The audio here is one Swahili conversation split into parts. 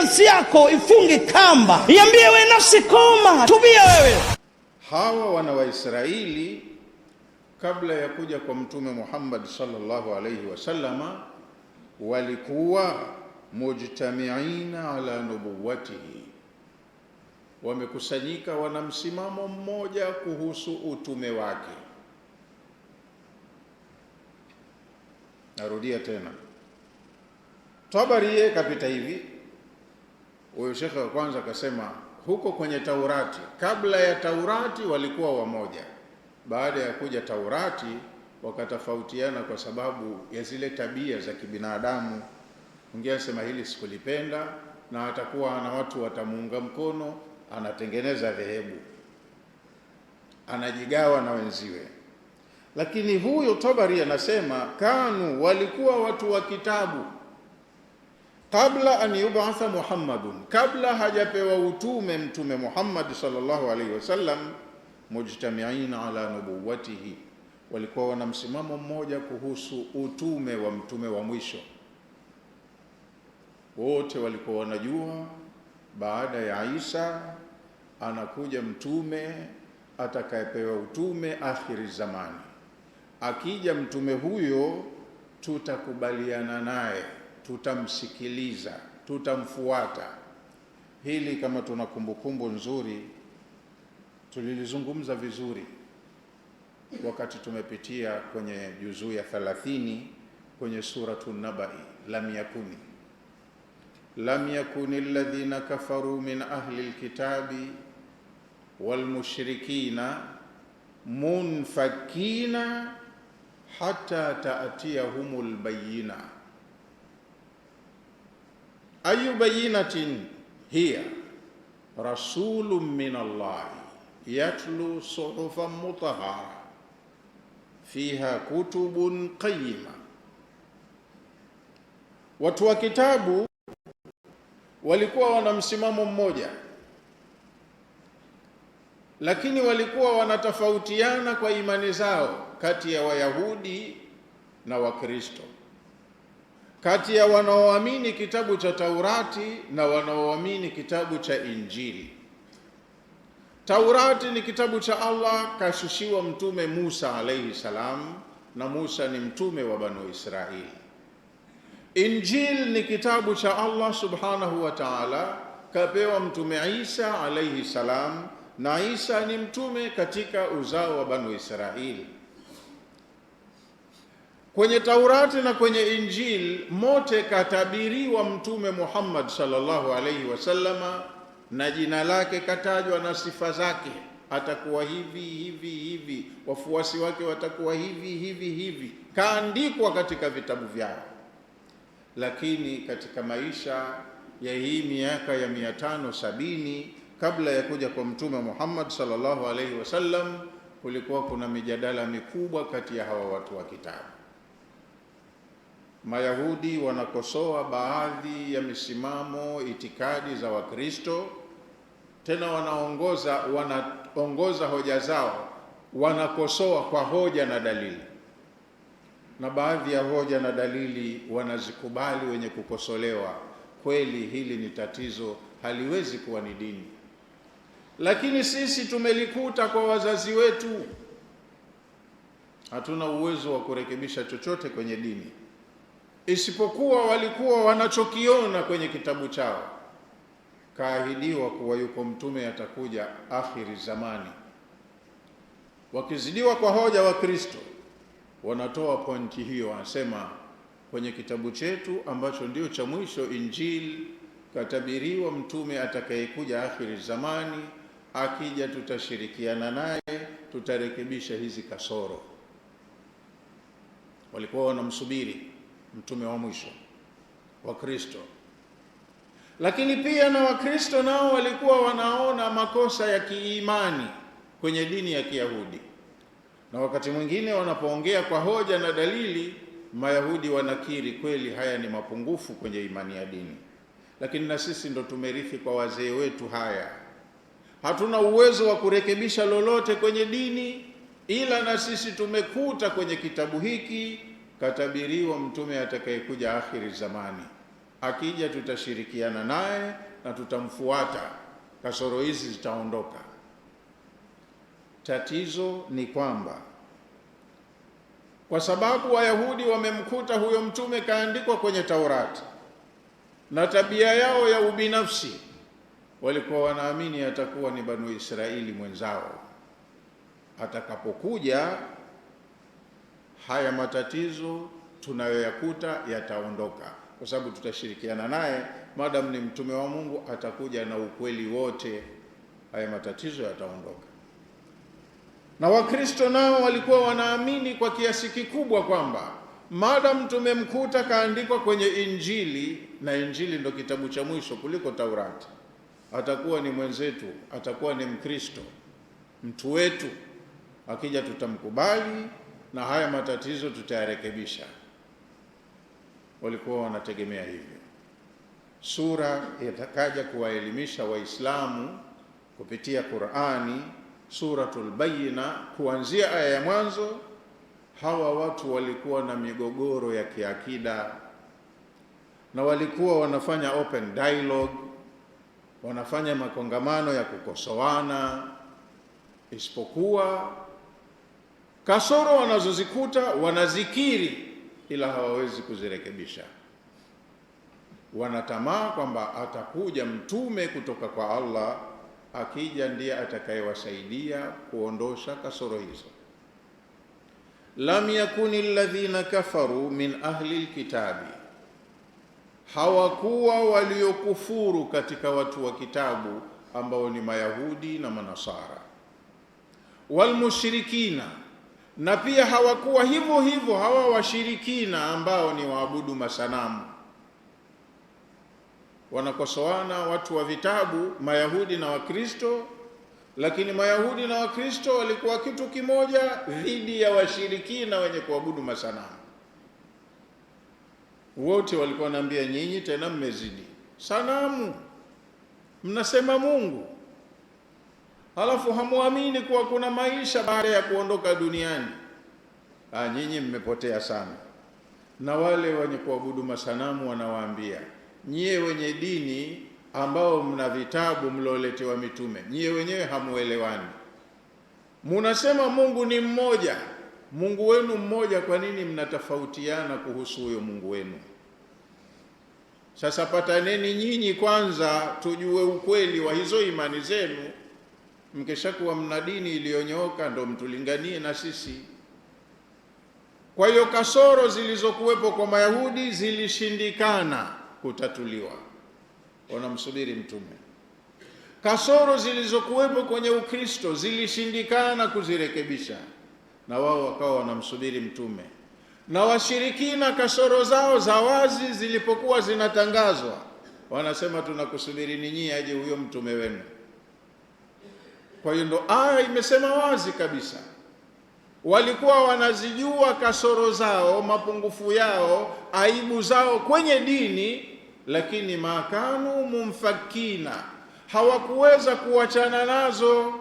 nafsi yako ifunge kamba, iambie we nafsi koma, tubia wewe. Hawa wana wa Israeli kabla ya kuja kwa Mtume Muhammad sallallahu alayhi wasallama walikuwa mujtamiina ala nubuwatihi, wamekusanyika, wana msimamo mmoja kuhusu utume wake. Narudia tena, Tabari kapita hivi. Huyo shekhe wa kwanza akasema huko kwenye Taurati, kabla ya Taurati walikuwa wamoja, baada ya kuja Taurati wakatofautiana kwa sababu ya zile tabia za kibinadamu. Mwingine anasema hili sikulipenda, na atakuwa na watu watamuunga mkono, anatengeneza dhehebu, anajigawa na wenziwe. Lakini huyo Tabari anasema kanu, walikuwa watu wa kitabu, kabla an yubatha Muhammadun, kabla hajapewa utume Mtume Muhammad sallallahu alaihi wasallam, mujtamiina ala nubuwatihi, walikuwa wana msimamo mmoja kuhusu utume wa mtume wa mwisho. Wote walikuwa wanajua baada ya Isa anakuja mtume atakayepewa utume akhiri zamani. Akija mtume huyo tutakubaliana naye, tutamsikiliza, tutamfuata. Hili kama tuna kumbukumbu nzuri tulilizungumza vizuri wakati tumepitia kwenye juzuu ya 30 kwenye suratu Nabai. Lam yakuni alladhina kafaru min ahli alkitabi walmushrikina munfakina hatta ta'tiyahumul bayyina. Ayu bayyinatin hiya rasulun min Allah yatlu suhufan mutahhara fiha kutubun qayyima. Watu wa kitabu walikuwa wana msimamo mmoja, lakini walikuwa wanatofautiana kwa imani zao, kati ya Wayahudi na Wakristo, kati ya wanaoamini kitabu cha Taurati na wanaoamini kitabu cha Injili. Taurati ni kitabu cha Allah, kashushiwa mtume Musa alayhi salam, na Musa ni mtume wa Banu Israili. Injil ni kitabu cha Allah subhanahu wa ta'ala, kapewa mtume Isa alayhi salam, na Isa ni mtume katika uzao wa Banu Israili. Kwenye Taurati na kwenye Injil mote katabiriwa mtume Muhammad sallallahu alayhi wasallama, na jina lake katajwa na sifa zake, atakuwa hivi hivi hivi, wafuasi wake watakuwa hivi hivi hivi, kaandikwa katika vitabu vyao. Lakini katika maisha ya hii miaka ya 570 kabla ya kuja kwa mtume Muhammad sallallahu alaihi wasallam, kulikuwa kuna mijadala mikubwa kati ya hawa watu wa kitabu. Mayahudi wanakosoa baadhi ya misimamo, itikadi za Wakristo, tena wanaongoza hoja zao, wanakosoa kwa hoja na dalili, na baadhi ya hoja na dalili wanazikubali wenye kukosolewa. Kweli hili ni tatizo, haliwezi kuwa ni dini. Lakini sisi tumelikuta kwa wazazi wetu, hatuna uwezo wa kurekebisha chochote kwenye dini, isipokuwa walikuwa wanachokiona kwenye kitabu chao. Kaahidiwa kuwa yuko mtume atakuja akhiri zamani. Wakizidiwa kwa hoja wa Kristo, wanatoa pointi hiyo, wanasema kwenye kitabu chetu ambacho ndio cha mwisho, Injili, katabiriwa mtume atakayekuja akhiri zamani. Akija tutashirikiana naye, tutarekebisha hizi kasoro. Walikuwa wanamsubiri mtume wa mwisho wa Kristo. Lakini pia na Wakristo nao walikuwa wanaona makosa ya kiimani kwenye dini ya Kiyahudi, na wakati mwingine wanapoongea kwa hoja na dalili, Mayahudi wanakiri kweli haya ni mapungufu kwenye imani ya dini. Lakini na sisi ndo tumerithi kwa wazee wetu haya, hatuna uwezo wa kurekebisha lolote kwenye dini, ila na sisi tumekuta kwenye kitabu hiki katabiriwa mtume atakayekuja akhiri zamani. akija tutashirikiana naye na tutamfuata, kasoro hizi zitaondoka. Tatizo ni kwamba kwa sababu Wayahudi wamemkuta huyo mtume kaandikwa kwenye Taurati, na tabia yao ya ubinafsi, walikuwa wanaamini atakuwa ni Banu Israeli mwenzao. Atakapokuja, haya matatizo tunayoyakuta yataondoka, kwa sababu tutashirikiana naye. Madam ni mtume wa Mungu, atakuja na ukweli wote, haya matatizo yataondoka. Na Wakristo nao walikuwa wanaamini kwa kiasi kikubwa kwamba madam tumemkuta kaandikwa kwenye Injili, na Injili ndo kitabu cha mwisho kuliko Taurati, atakuwa ni mwenzetu, atakuwa ni Mkristo, mtu wetu, akija tutamkubali na haya matatizo tutayarekebisha. Walikuwa wanategemea hivyo. Sura itakaja kuwaelimisha Waislamu kupitia Qur'ani, Suratul Bayyina, kuanzia aya ya mwanzo. Hawa watu walikuwa na migogoro ya kiakida, na walikuwa wanafanya open dialogue, wanafanya makongamano ya kukosoana, isipokuwa kasoro wanazozikuta wanazikiri, ila hawawezi kuzirekebisha. Wanatamaa kwamba atakuja mtume kutoka kwa Allah, akija ndiye atakayewasaidia kuondosha kasoro hizo. Lam yakuni alladhina kafaru min ahli alkitabi, hawakuwa waliokufuru katika watu wa kitabu ambao ni Mayahudi na Manasara, walmushrikina, na pia hawakuwa hivyo hivyo hawa washirikina ambao ni waabudu masanamu. Wanakosoana watu wa vitabu, Mayahudi na Wakristo, lakini Mayahudi na Wakristo walikuwa kitu kimoja dhidi ya washirikina wenye kuabudu masanamu. Wote walikuwa wanaambia, nyinyi tena mmezidi sanamu, mnasema Mungu, halafu hamuamini kuwa kuna maisha baada ya kuondoka duniani. Nyinyi mmepotea sana. Na wale wenye kuabudu masanamu wanawaambia, nyie wenye dini ambao mna vitabu mloletewa mitume, nyie wenyewe hamuelewani. Munasema Mungu ni mmoja, Mungu wenu mmoja, kwa nini mnatofautiana kuhusu huyo Mungu wenu? Sasa pataneni nyinyi kwanza, tujue ukweli wa hizo imani zenu. Mkishakuwa mna dini iliyonyooka, ndo mtulinganie na sisi. Kwa hiyo kasoro zilizokuwepo kwa Mayahudi zilishindikana kutatuliwa, wanamsubiri mtume. Kasoro zilizokuwepo kwenye Ukristo zilishindikana kuzirekebisha, na wao wakawa wanamsubiri mtume. Na washirikina kasoro zao za wazi zilipokuwa zinatangazwa, wanasema tunakusubiri ninyi aje huyo mtume wenu. Kwa hiyo ndo aya imesema wazi kabisa, walikuwa wanazijua kasoro zao, mapungufu yao, aibu zao kwenye dini, lakini makanu mumfakina, hawakuweza kuachana nazo,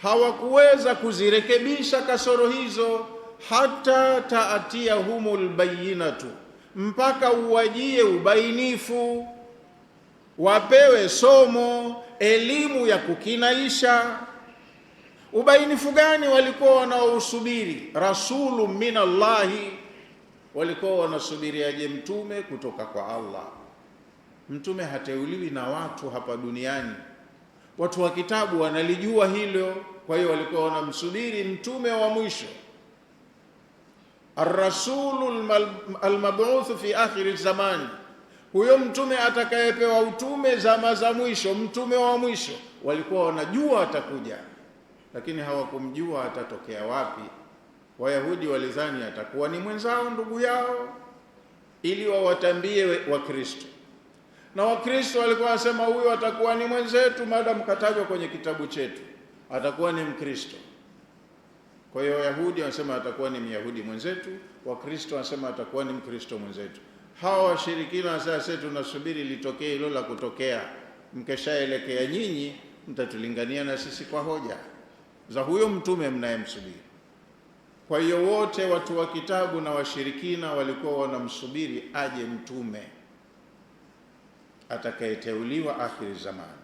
hawakuweza kuzirekebisha kasoro hizo, hata taatiyahumul bayyinatu, mpaka uwajie ubainifu, wapewe somo, elimu ya kukinaisha. Ubainifu gani walikuwa wanaousubiri? Rasulu minallahi, walikuwa wanasubiri aje mtume kutoka kwa Allah. Mtume hateuliwi na watu hapa duniani. Watu wa kitabu wanalijua hilo, kwa hiyo walikuwa wanamsubiri mtume wa mwisho, ar-rasulu al-mab'uth fi akhir zamani, huyo mtume atakayepewa utume zama za mwisho, mtume wa mwisho. Walikuwa wanajua atakuja, lakini hawakumjua atatokea wapi. Wayahudi walidhani atakuwa ni mwenzao, ndugu yao, ili wawatambie Wakristo. Na Wakristo walikuwa wanasema huyo atakuwa ni mwenzetu, madam katajwa kwenye kitabu chetu, atakuwa ni Mkristo. Kwa hiyo Wayahudi wanasema atakuwa ni Myahudi mwenzetu, Wakristo wanasema atakuwa ni Mkristo mwenzetu. Hawa washirikina sasa tunasubiri litokee hilo la kutokea, mkeshaelekea nyinyi mtatulingania na sisi kwa hoja za huyo mtume mnayemsubiri. Kwa hiyo wote watu wa kitabu na washirikina walikuwa wanamsubiri aje mtume. atakayeteuliwa akhiri zamani.